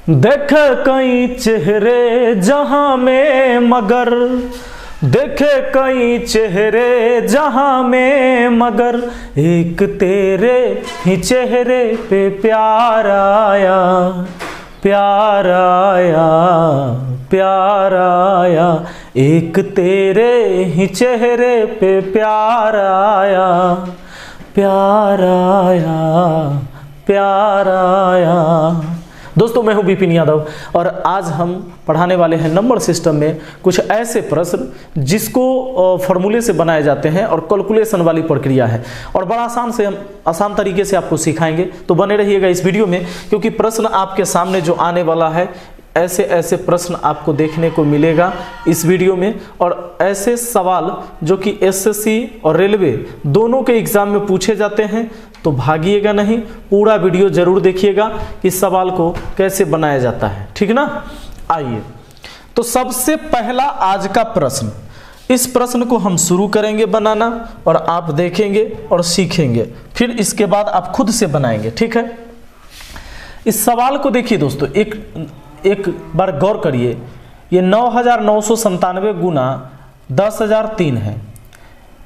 देखे कई चेहरे जहां में मगर, देखे कई चेहरे जहां में मगर, एक तेरे ही चेहरे पे प्यार आया, प्यार आया, प्यार आया, एक तेरे ही चेहरे पे प्यार आया, प्यार आया, प्यार आया। दोस्तों मैं हूं विपिन यादव और आज हम पढ़ाने वाले हैं नंबर सिस्टम में कुछ ऐसे प्रश्न जिसको फॉर्मूले से बनाए जाते हैं और कैलकुलेशन वाली प्रक्रिया है और बड़ा आसान तरीके से आपको सिखाएंगे। तो बने रहिएगा इस वीडियो में, क्योंकि प्रश्न आपके सामने जो आने वाला है ऐसे ऐसे प्रश्न आपको देखने को मिलेगा इस वीडियो में, और ऐसे सवाल जो कि एसएससी और रेलवे दोनों के एग्जाम में पूछे जाते हैं। तो भागिएगा नहीं, पूरा वीडियो जरूर देखिएगा इस सवाल को कैसे बनाया जाता है, ठीक ना। आइए तो सबसे पहला आज का प्रश्न, इस प्रश्न को हम शुरू करेंगे बनाना और आप देखेंगे और सीखेंगे, फिर इसके बाद आप खुद से बनाएंगे, ठीक है। इस सवाल को देखिए दोस्तों, एक बार गौर करिए। ये 9,997 गुना 10,003 है।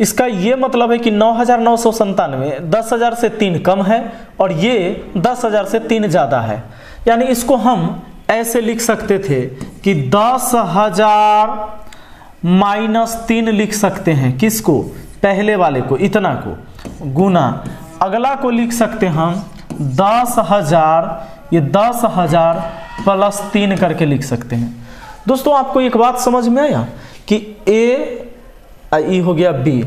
इसका ये मतलब है कि 9,997 10,000 से 3 कम है और ये 10,000 से 3 ज़्यादा है। यानी इसको हम ऐसे लिख सकते थे कि 10,000 माइनस 3 लिख सकते हैं। किसको? पहले वाले को, इतना को, गुना अगला को लिख सकते हम 10,000, ये 10,000 प्लस 3 करके लिख सकते हैं। दोस्तों आपको एक बात समझ में आया कि ई हो गया बी।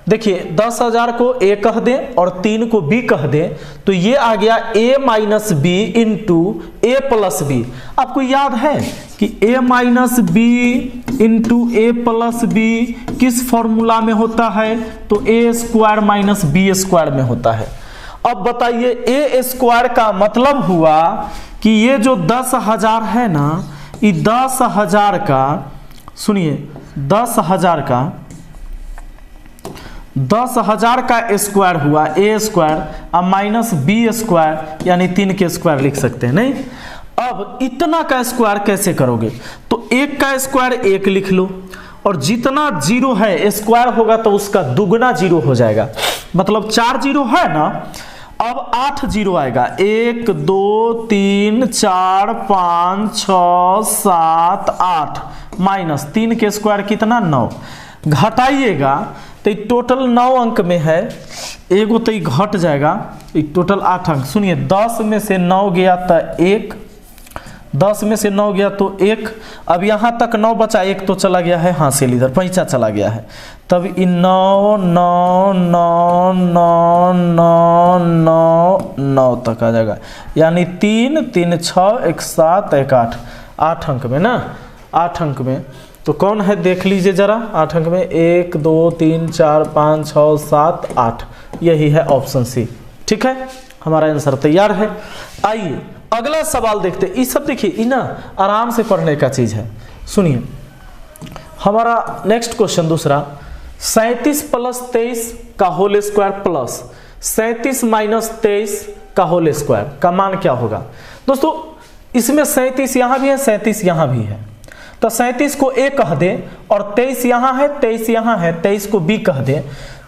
देखिए 10,000 को ए कह दें और 3 को बी कह दें तो ये आ गया ए माइनस बी इंटू ए प्लस बी। आपको याद है कि ए माइनस बी इंटू ए प्लस बी किस फॉर्मूला में होता है? तो ए स्क्वायर माइनस बी स्क्वायर में होता है। अब बताइए, ए स्क्वायर का मतलब हुआ कि ये जो 10,000 है ना, ये 10,000 का, सुनिए 10,000 का स्क्वायर हुआ ए स्क्वायर, अब माइनस बी स्क्वायर यानी 3 के स्क्वायर लिख सकते हैं, नहीं। अब इतना का स्क्वायर कैसे करोगे? तो 1 का स्क्वायर 1 लिख लो और जितना जीरो है स्क्वायर होगा तो उसका दुगना जीरो हो जाएगा। मतलब 4 जीरो है ना, अब 8 जीरो आएगा। 1 2 3 4 5 6 7 8 माइनस 3 के स्क्वायर कितना? 9। घटाइएगा तो टोटल 9 अंक में है, एगो तो घट जाएगा, टोटल 8 अंक। सुनिए 10 में से 9 गया तो 1, 10 में से 9 गया तो 1, अब यहाँ तक 9 बचा, 1 तो चला गया है हासिल, इधर पैंचा चला गया है, तब 9 9 9 9 9 9 9 तक आ जाएगा। यानी 3 3 6 1 7 1 8, 8 अंक में ना, 8 अंक में। तो कौन है देख लीजिए जरा 8 अंक में? 1 2 3 4 5 6 7 8, यही है ऑप्शन सी, ठीक है। हमारा आंसर तैयार है। आइए अगला सवाल देखते हैं। ये सब देखिए ये ना आराम से पढ़ने का चीज है। सुनिए हमारा नेक्स्ट क्वेश्चन दूसरा, 37 प्लस 23 का होल स्क्वायर प्लस 37 माइनस 23 का होल स्क्वायर का मान क्या होगा? दोस्तों इसमें 37 यहाँ भी है, 37 यहाँ भी है, तो 37 को ए कह दे और 23 यहाँ है, 23 यहाँ है, 23 को बी कह दे,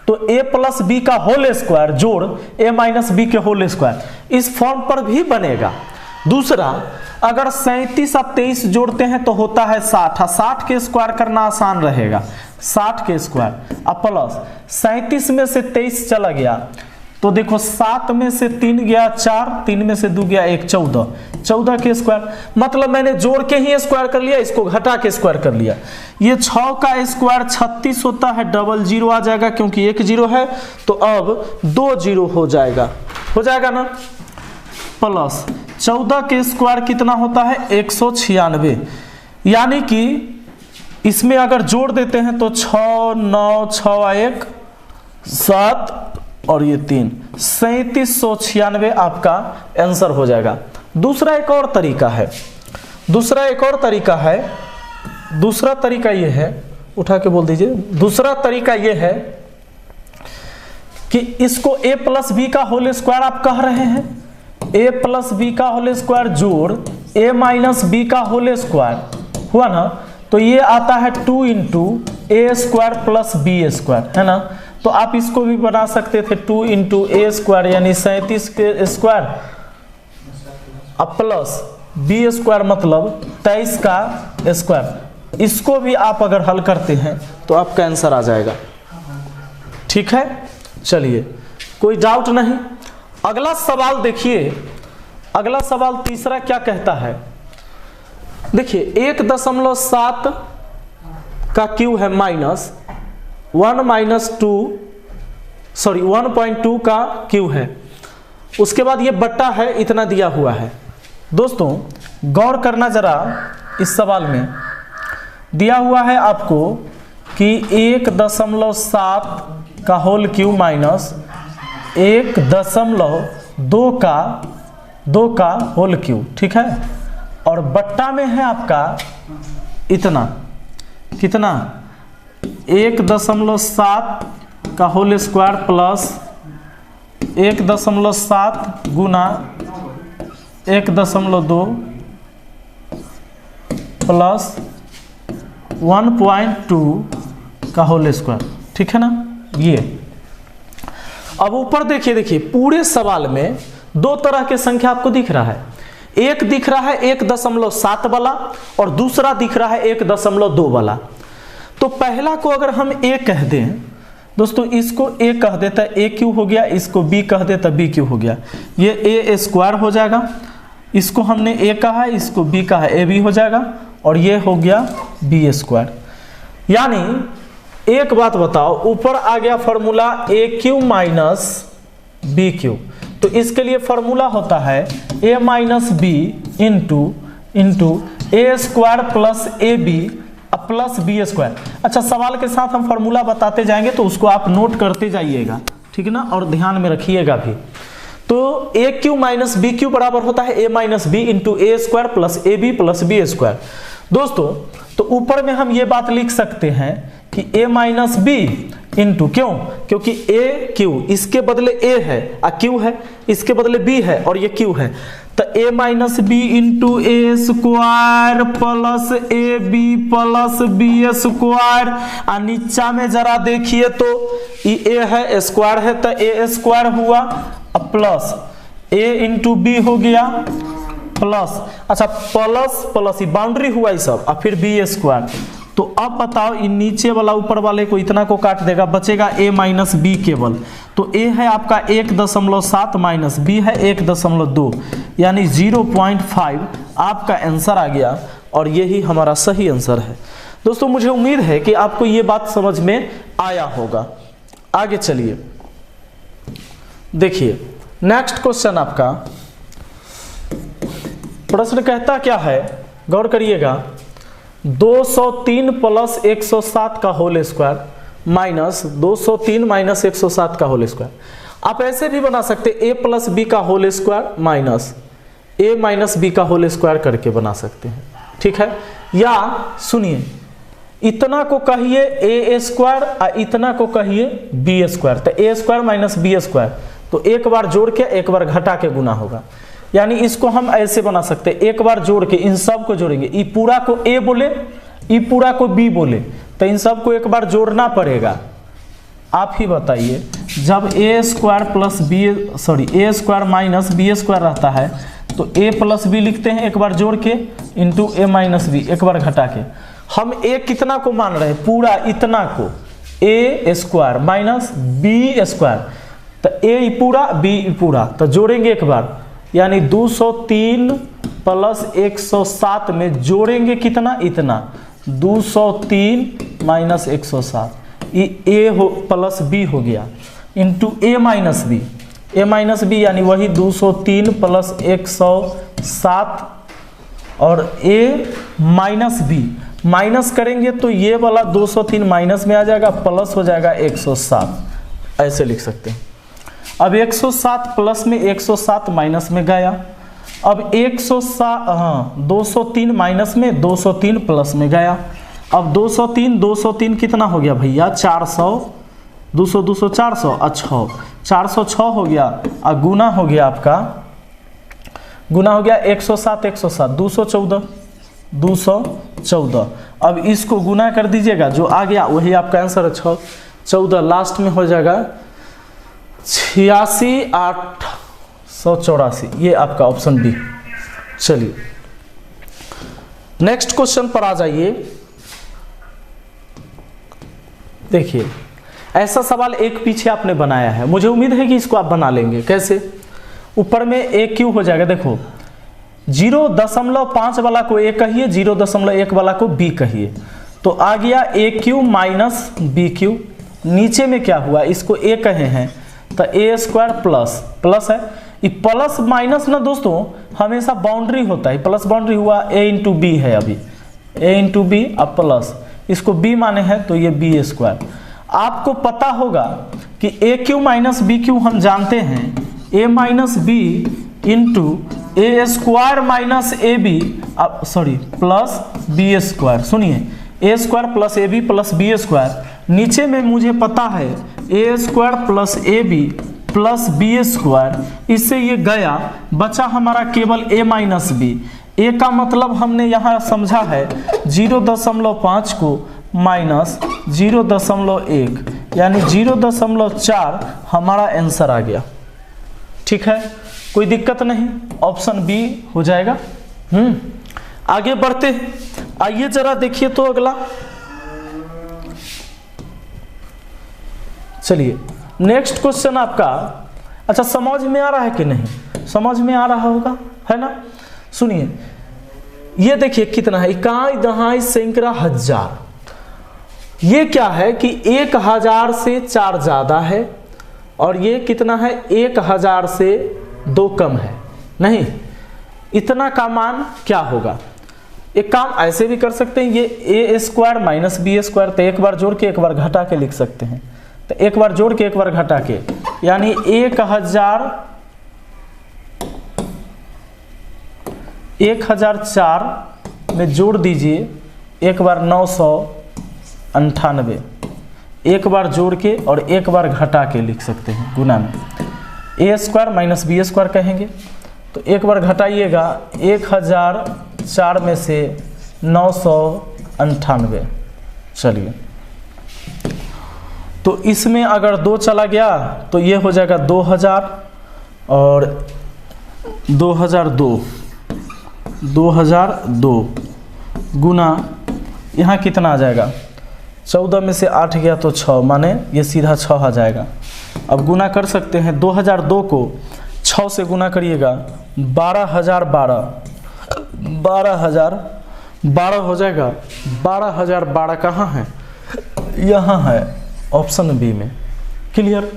तो ए प्लस बी का होल स्क्वायर जोड़ ए माइनस बी के होल स्क्वायर इस फॉर्म पर भी बनेगा। दूसरा, अगर 37 और 23 जोड़ते हैं तो होता है 60, 60 के स्क्वायर करना आसान रहेगा, 60 के स्क्वायर, अब प्लस 37 में से 23 चला गया तो देखो 7 में से 3 गया 4, 3 में से 2 गया 1, 14, 14 के स्क्वायर। मतलब मैंने जोड़ के ही स्क्वायर कर लिया, इसको घटा के स्क्वायर कर लिया। ये 6 का स्क्वायर 36 होता है, डबल जीरो आ जाएगा क्योंकि 1 जीरो है, तो अब 2 जीरो हो जाएगा ना। प्लस 14 के स्क्वायर कितना होता है? 196। यानी कि इसमें अगर जोड़ देते हैं तो 6 9 6 1 7 और ये 3, 3796 आपका आंसर हो जाएगा। दूसरा एक और तरीका है, दूसरा तरीका ये है, उठा के बोल दीजिए। दूसरा तरीका ये है कि इसको a प्लस बी का होल स्क्वायर आप कह रहे हैं, a प्लस बी का होल स्क्वायर जोड़ a माइनस बी का होल स्क्वायर हुआ ना, तो ये आता है 2 into a square plus b square, है ना। तो आप इसको भी बना सकते थे 2 इंटू ए स्क्वायर यानी 37 के स्क्वायर अब प्लस बी स्क्वायर मतलब 23 का स्क्वायर। इसको भी आप अगर हल करते हैं तो आपका आंसर आ जाएगा। ठीक है, चलिए कोई डाउट नहीं। अगला सवाल देखिए, अगला सवाल तीसरा क्या कहता है, देखिए 1.7 का क्यू है माइनस 1.2 का क्यू है, उसके बाद ये बट्टा है इतना दिया हुआ है। दोस्तों गौर करना जरा, इस सवाल में दिया हुआ है आपको कि 1.7 का होल क्यू माइनस 1.2 का होल क्यू, ठीक है, और बट्टा में है आपका इतना, कितना 1.7 का होल स्क्वायर प्लस 1.7 गुना 1.2 प्लस 1.2 का होल स्क्वायर, ठीक है ना। ये अब ऊपर देखिए, देखिए पूरे सवाल में दो तरह के संख्या आपको दिख रहा है, एक दिख रहा है 1.7 वाला और दूसरा दिख रहा है 1.2 वाला। तो पहला को अगर हम a कह दें दोस्तों, इसको a कह देता है a क्यू हो गया, इसको b कह देता b क्यू हो गया, ये a स्क्वायर हो जाएगा, इसको हमने a कहा है, इसको b कहा है, a b हो जाएगा, और ये हो गया b स्क्वायर। यानी एक बात बताओ, ऊपर आ गया formula a cube minus b cube, तो इसके लिए फॉर्मूला होता है a minus b into a square plus a b plus b square. अच्छा, सवाल के साथ हम फॉर्मूला बताते जाएंगे तो उसको आप नोट करते जाइएगा, ठीक है ना, और ध्यान में रखिएगा भी। तो a cube minus b cube बराबर होता है a minus b into a square plus a b plus b square. दोस्तों तो ऊपर में हम ये बात लिख सकते हैं कि ए माइनस बी इंटू, क्यों, क्योंकि ए क्यू इसके बदले ए है और क्यू है, इसके बदले बी है और ये क्यू है, तो a minus b into a square plus a b plus b square. और नीचा में जरा देखिए तो ए है स्क्वायर है तो ए स्क्वायर हुआ प्लस ए इंटू बी हो गया प्लस, अच्छा प्लस प्लस ये बाउंड्री हुआ ये सब, और फिर बी स्क्वायर। तो अब बताओ इन नीचे वाला ऊपर वाले को इतना को काट देगा, बचेगा a माइनस बी केवल। तो a है आपका 1.7 माइनस b है 1.2 यानी 0.5 आपका आंसर आ गया, और यही हमारा सही आंसर है। दोस्तों मुझे उम्मीद है कि आपको ये बात समझ में आया होगा। आगे चलिए, देखिए नेक्स्ट क्वेश्चन आपका प्रश्न कहता क्या है, गौर करिएगा, 203 प्लस 107 का होल स्क्वायर माइनस 203 माइनस 107 का होल स्क्वायर। आप ऐसे भी बना सकते ए प्लस बी का होल स्क्वायर माइनस ए माइनस बी का होल स्क्वायर करके बना सकते हैं, ठीक है। या सुनिए, इतना को कहिए ए स्क्वायर और इतना को कहिए बी स्क्वायर, तो ए स्क्वायर माइनस बी स्क्वायर, तो एक बार जोड़ के एक बार घटा के गुना होगा। यानी इसको हम ऐसे बना सकते हैं, एक बार जोड़ के इन सब को जोड़ेंगे, ई पूरा को ए बोले ई पूरा को बी बोले, तो इन सब को एक बार जोड़ना पड़ेगा। आप ही बताइए, जब ए स्क्वायर प्लस बी ए स्क्वायर माइनस बी स्क्वायर रहता है तो ए प्लस बी लिखते हैं एक बार जोड़ के इंटू ए माइनस बी एक बार घटा के। हम ए कितना को मान रहे हैं, पूरा इतना को, ए स्क्वायर माइनस बी स्क्वायर, तो ए पूरा बी पूरा, तो जोड़ेंगे एक बार, यानी 203 प्लस 107 में जोड़ेंगे कितना, इतना 203 माइनस 107, ये ए हो प्लस बी हो गया इंटू ए माइनस बी यानी वही 203 प्लस 107 और ए माइनस बी माइनस करेंगे तो ये वाला 203 माइनस में आ जाएगा, प्लस हो जाएगा 107, ऐसे लिख सकते हैं। अब 107 प्लस में 107 माइनस में गया, अब 203 माइनस में 203 प्लस में गया। अब 203 कितना हो गया भैया, 400, 200 200 400 अच्छा 406 हो गया, और गुना हो गया आपका गुना हो गया 107 107 214 214। अब इसको गुना कर दीजिएगा, जो आ गया वही आपका आंसर है 14, लास्ट में हो जाएगा 86,884, ये आपका ऑप्शन बी। चलिए नेक्स्ट क्वेश्चन पर आ जाइए। देखिए ऐसा सवाल एक पीछे आपने बनाया है, मुझे उम्मीद है कि इसको आप बना लेंगे। कैसे? ऊपर में ए क्यू हो जाएगा, देखो 0.5 वाला को ए कहिए, 0.1 वाला को बी कहिए, तो आ गया ए क्यू माइनस बी क्यू। नीचे में क्या हुआ, इसको ए कहे हैं तो ए स्क्वायर प्लस है, ये प्लस माइनस ना दोस्तों हमेशा बाउंड्री होता है, प्लस बाउंड्री हुआ ए इंटू बी है, अभी ए इंटू बी अब प्लस, इसको बी माने हैं तो ये बी स्क्वायर। आपको पता होगा कि a cube minus b cube हम जानते हैं, a minus b into a square minus a b, sorry plus b square. सुनिए a square plus a b plus b square, नीचे में मुझे पता है a square plus a b plus b square, इससे ये गया, बचा हमारा केवल ए माइनस बी। ए का मतलब हमने यहाँ समझा है 0.5 को माइनस 0.1 यानी 0.4 हमारा आंसर आ गया। ठीक है, कोई दिक्कत नहीं, ऑप्शन बी हो जाएगा। आगे बढ़ते हैं, आइए जरा देखिए तो अगला। चलिए नेक्स्ट क्वेश्चन आपका, अच्छा समझ में आ रहा है कि नहीं? समझ में आ रहा होगा, है ना? सुनिए ये देखिए कितना है, इकाई दहाई सैकड़ा हजार। ये क्या है कि 1000 से 4 ज्यादा है और ये कितना है 1000 से 2 कम है। नहीं, इतना का मान क्या होगा? एक काम ऐसे भी कर सकते हैं, ये ए स्क्वायर माइनस बी स्क्वायर, तो एक बार जोड़ के एक बार घटा के लिख सकते हैं, तो एक बार जोड़ के एक बार घटा के, यानी 1004 में जोड़ दीजिए, एक बार 998, एक बार जोड़ के और एक बार घटा के लिख सकते हैं गुना में। ए स्क्वायर माइनस बी स्क्वायर कहेंगे तो एक बार घटाइएगा, 1004 में से 998। चलिए तो इसमें अगर 2 चला गया तो ये हो जाएगा 2000 और 2002 गुना, यहाँ कितना आ जाएगा 14 में से 8 गया तो 6, माने ये सीधा 6 आ जाएगा। अब गुना कर सकते हैं, 2002 को 6 से गुना करिएगा, 12,012 हो जाएगा। 12,012 कहाँ है? यहाँ है ऑप्शन बी में। क्लियर?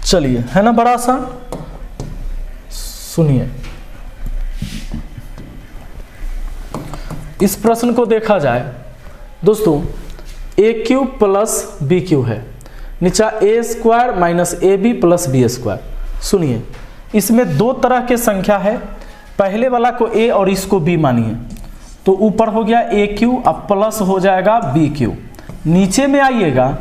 चलिए, है ना बड़ा आसान? सुनिए, इस प्रश्न को देखा जाए दोस्तों, a cube plus b cube है, नीचा a square minus a b plus b square. सुनिए, इसमें 2 तरह के संख्या है, पहले वाला को ए और इसको बी मानिए, तो ऊपर हो गया ए क्यू, अब प्लस हो जाएगा बी क्यू। नीचे में आइएगा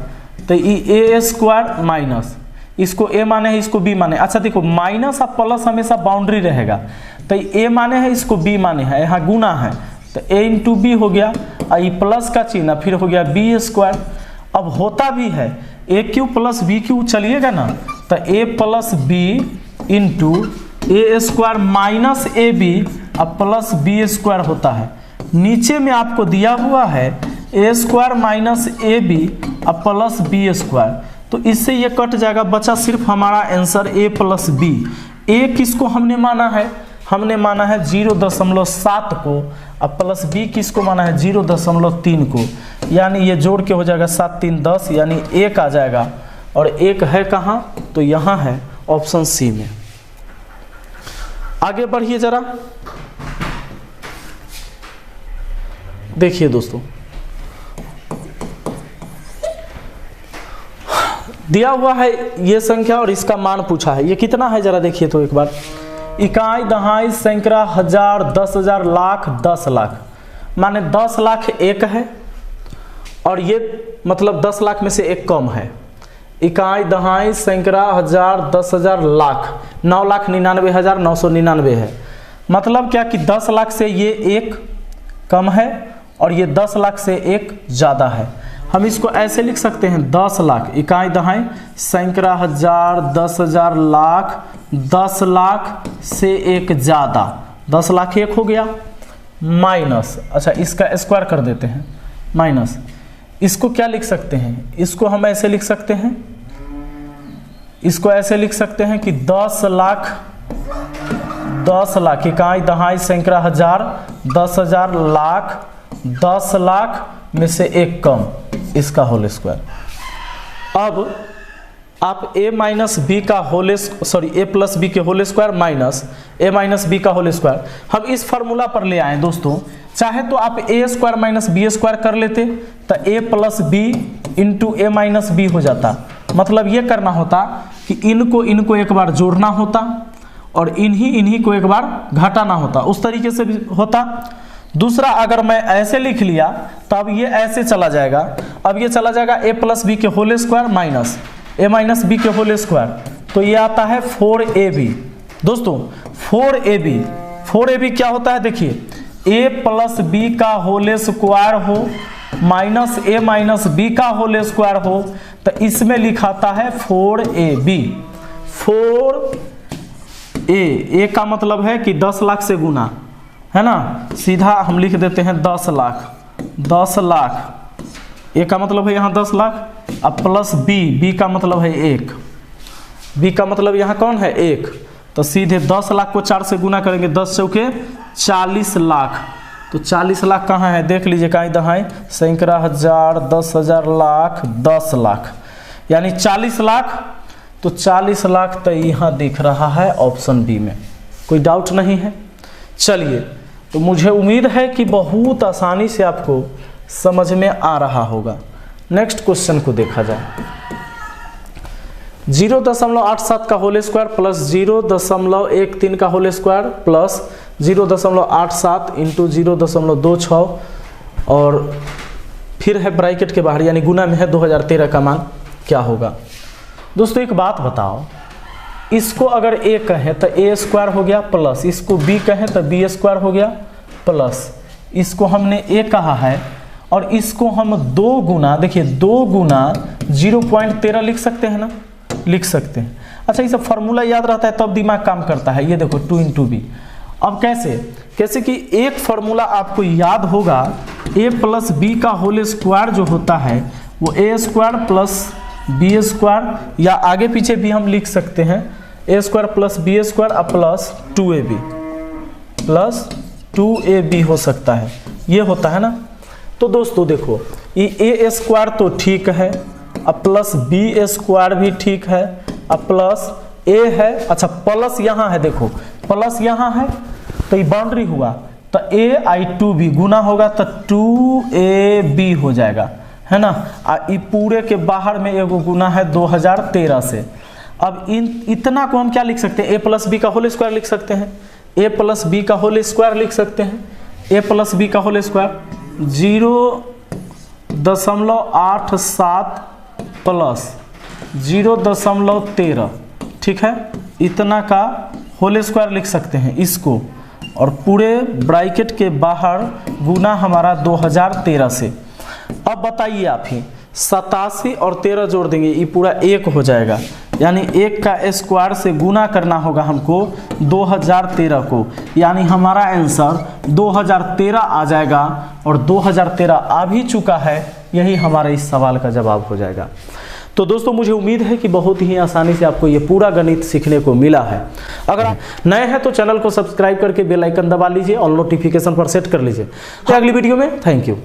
तो ए स्क्वायर माइनस, इसको ए माने है इसको बी माने। अच्छा देखो, माइनस और प्लस हमेशा बाउंड्री रहेगा, तो ए माने है इसको बी माने है, यहाँ गुना है तो ए इंटू बी हो गया, और ये प्लस का चिन्ह फिर हो गया बी स्क्वायर। अब होता भी है a cube plus b cube, चलिएगा ना, तो a plus b into a square minus a b अब प्लस बी स्क्वायर होता है। नीचे में आपको दिया हुआ है a square minus a b अब प्लस बी स्क्वायर, तो इससे ये कट जाएगा, बचा सिर्फ हमारा answer a plus b. A किसको हमने माना है? हमने माना है 0.7 को, अब प्लस बी किसको माना है 0.3 को, यानी ये जोड़ के हो जाएगा 7 3 10, यानी 1 आ जाएगा। और 1 है कहाँ? तो यहाँ है ऑप्शन सी में। आगे बढ़िए जरा, देखिए दोस्तों, दिया हुआ है ये संख्या और इसका मान पूछा है, ये कितना है जरा देखिए तो एक बार। इकाई दहाई सैकड़ा हजार 10,000 लाख 10 लाख, माने 10 लाख 1 है और ये मतलब 10 लाख में से 1 कम है। इकाई दहाई सैकड़ा हजार 10,000 लाख 9,99,999 है। मतलब क्या कि 10 लाख से ये एक कम है और ये 10 लाख से एक ज़्यादा है। हम इसको ऐसे लिख सकते हैं 10 लाख इकाई दहाई सैकड़ा हजार 10,000 लाख 10 लाख से एक ज़्यादा 10 लाख एक हो गया माइनस, अच्छा इसका स्क्वायर कर देते हैं माइनस, इसको क्या लिख सकते हैं, इसको हम ऐसे लिख सकते हैं, इसको ऐसे लिख सकते हैं कि 10 लाख इकाई दहाई सैकड़ा हजार 10,000 लाख 10 लाख में से एक कम, इसका होल स्क्वायर। अब आप a माइनस बी का होल ए प्लस बी के होल स्क्वायर माइनस ए माइनस बी का होल स्क्वायर, हम इस फार्मूला पर ले आए दोस्तों। चाहे तो आप a square minus b square कर लेते तो a plus b into a minus b हो जाता। मतलब ये करना होता कि इनको एक बार जोड़ना होता और इन्हीं को एक बार घटाना होता, उस तरीके से भी होता। दूसरा अगर मैं ऐसे लिख लिया तो अब ये ऐसे चला जाएगा, अब ये चला जाएगा a प्लस बी के होल स्क्वायर माइनस ए माइनस बी के होल स्क्वायर, तो ये आता है 4ab। दोस्तों 4ab क्या होता है, देखिए a प्लस बी का होल स्क्वायर हो माइनस ए माइनस बी का होल स्क्वायर हो तो इसमें लिखाता है 4ab। 4a का मतलब है कि 10 लाख से गुना है ना, सीधा हम लिख देते हैं 10 लाख ए का मतलब है यहाँ 10 लाख, अब प्लस बी का मतलब है 1, बी का मतलब यहाँ कौन है 1, तो सीधे 10 लाख को 4 से गुना करेंगे 10 चौके 40 लाख, तो 40 लाख कहाँ है देख लीजिए, कहीं दहाई सैकड़ा हजार 10,000 लाख 10 लाख यानी 40 लाख, तो 40 लाख तो यहाँ दिख रहा है ऑप्शन बी में, कोई डाउट नहीं है। चलिए तो मुझे उम्मीद है कि बहुत आसानी से आपको समझ में आ रहा होगा। नेक्स्ट क्वेश्चन को देखा जाए। 0.87 का होल स्क्वायर प्लस 0.13 का होल स्क्वायर प्लस 0.87 इंटू 0.26 और फिर है ब्रैकेट के बाहर यानी गुना में है 2013 का मान क्या होगा। दोस्तों एक बात बताओ, इसको अगर a कहें तो a स्क्वायर हो गया प्लस इसको b कहें तो b स्क्वायर हो गया प्लस इसको हमने a कहा है और इसको हम 2 गुना, देखिए 2 गुना 0.13 लिख सकते हैं ना, लिख सकते हैं। अच्छा ये सब फार्मूला याद रहता है तब दिमाग काम करता है। ये देखो 2 इंटू बी, अब कैसे कि एक फार्मूला आपको याद होगा, a प्लस बी का होल स्क्वायर जो होता है वो a square plus b square या आगे पीछे भी हम लिख सकते हैं a square plus b square plus 2ab हो सकता है, ये होता है ना। तो दोस्तों देखो ये a स्क्वायर तो ठीक है, अब प्लस बी स्क्वायर भी ठीक है, अब प्लस a है, अच्छा प्लस यहाँ है, देखो प्लस यहाँ है तो ये बाउंड्री हुआ तो a/2b गुना होगा तो 2ab हो जाएगा, है ना। ये पूरे के बाहर में एगो गुना है 2013 से। अब इतना को हम क्या लिख सकते हैं, a प्लस बी का होल स्क्वायर लिख सकते हैं, a प्लस बी का होल स्क्वायर लिख सकते हैं, a प्लस बी का होल स्क्वायर 0.87 प्लस 0.13, ठीक है, इतना का होल स्क्वायर लिख सकते हैं इसको, और पूरे ब्रैकेट के बाहर गुना हमारा 2013 से। अब बताइए आप ही 87 और 13 जोड़ देंगे ये पूरा 1 हो जाएगा, यानी 1 का स्क्वायर से गुना करना होगा हमको 2013 को, यानी हमारा आंसर 2013 आ जाएगा और 2013 आ भी चुका है, यही हमारे इस सवाल का जवाब हो जाएगा। तो दोस्तों मुझे उम्मीद है कि बहुत ही आसानी से आपको ये पूरा गणित सीखने को मिला है। अगर आप नए हैं तो चैनल को सब्सक्राइब करके बेल आइकन दबा लीजिए और नोटिफिकेशन पर सेट कर लीजिए। तो अगली वीडियो में थैंक यू।